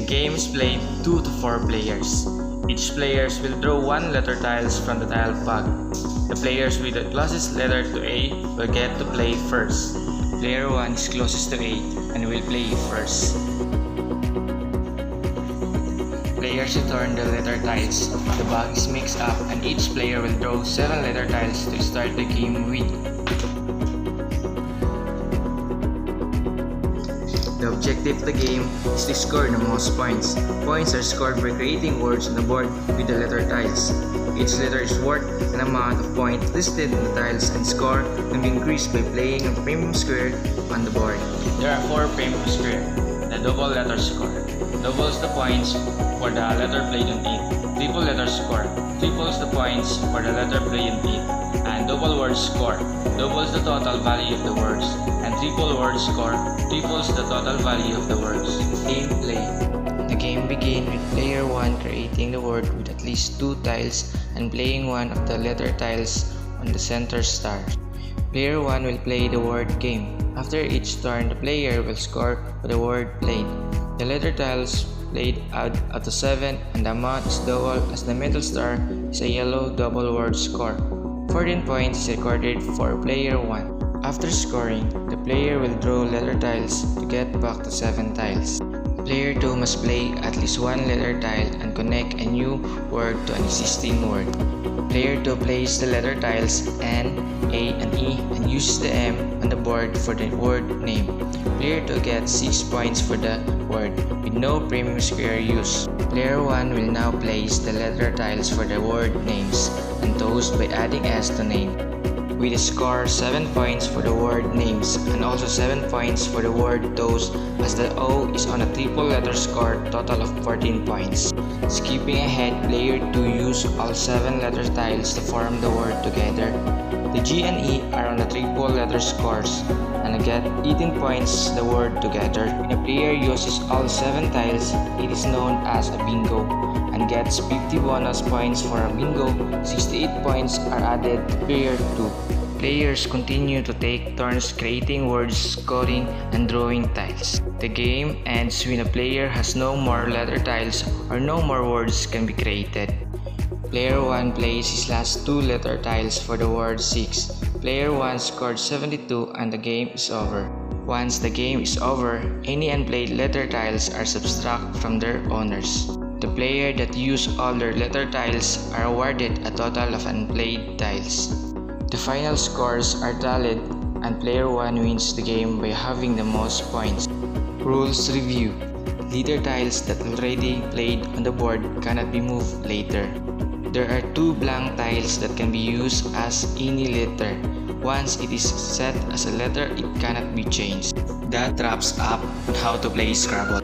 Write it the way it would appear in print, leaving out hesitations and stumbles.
game is played 2 to 4 players. Each player will draw 1 letter tiles from the tile bag. The players with the closest letter to A will get to play first. Player 1 is closest to A and will play first. Players return the letter tiles. The bag is mixed up and each player will draw 7 letter tiles to start the game with. The objective of the game is to score the most points. Points are scored by creating words on the board with the letter tiles. Each letter is worth an amount of points listed in the tiles, and score can be increased by playing a premium square on the board. There are 4 premium squares. The double letter score doubles the points for the letter played on it. Triple letter score triples the points for the letter played on it. And double word score doubles the total value of the words. And triple word score triples the total value of the words. Gameplay. The game begins with player 1 creating the word with at least 2 tiles and playing one of the letter tiles on the center star. Player 1 will play the word game. After each turn, the player will score for the word played. The letter tiles played add up to 7 and the amount is double as the middle star is a yellow double word score. 14 points is recorded for player 1. After scoring, the player will draw letter tiles to get back to 7 tiles. Player 2 must play at least 1 letter tile and connect a new word to an existing word. Player 2 plays the letter tiles N, A, and E and uses the M on the board for the word name. Player 2 gets 6 points for the word with no premium square used. Player 1 will now place the letter tiles for the word names and toast by adding S to name. With a score 7 points for the word names and also 7 points for the word toast, as the O is on a triple letter score, total of 14 points. Skipping ahead, player 2 use all 7 letter tiles to form the word together. The G and E are on the triple letter scores and get 18 points the word together. When a player uses all 7 tiles, it is known as a bingo and gets 50 bonus points for a bingo. 68 points are added to player 2. Players continue to take turns creating words, scoring, and drawing tiles. The game ends when a player has no more letter tiles or no more words can be created. Player 1 plays his last 2 letter tiles for the word 6. Player 1 scored 72 and the game is over. Once the game is over, any unplayed letter tiles are subtracted from their owners. The player that used all their letter tiles are awarded a total of unplayed tiles. The final scores are tallied and player 1 wins the game by having the most points. Rules review. Letter tiles that already played on the board cannot be moved later. There are 2 blank tiles that can be used as any letter. Once it is set as a letter, it cannot be changed. That wraps up on how to play Scrabble.